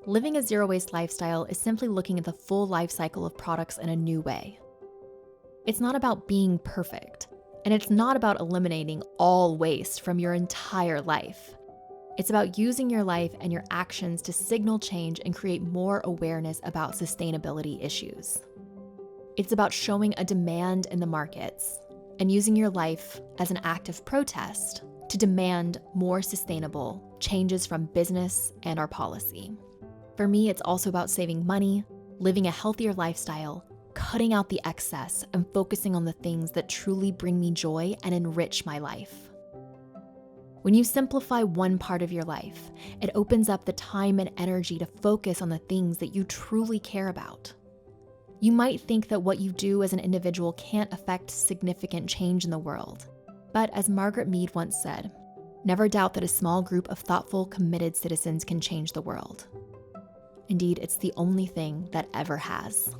Living a zero-waste lifestyle is simply looking at the full life cycle of products in a new way. It's not about being perfect, and it's not about eliminating all waste from your entire life. It's about using your life and your actions to signal change and create more awareness about sustainability issues. It's about showing a demand in the markets and using your life as an act of protest to demand more sustainable changes from business and our policy. For me, it's also about saving money, living a healthier lifestyle, cutting out the excess, and focusing on the things that truly bring me joy and enrich my life. When you simplify one part of your life, it opens up the time and energy to focus on the things that you truly care about. You might think that what you do as an individual can't affect significant change in the world. But as Margaret Mead once said, never doubt that a small group of thoughtful, committed citizens can change the world. Indeed, it's the only thing that ever has.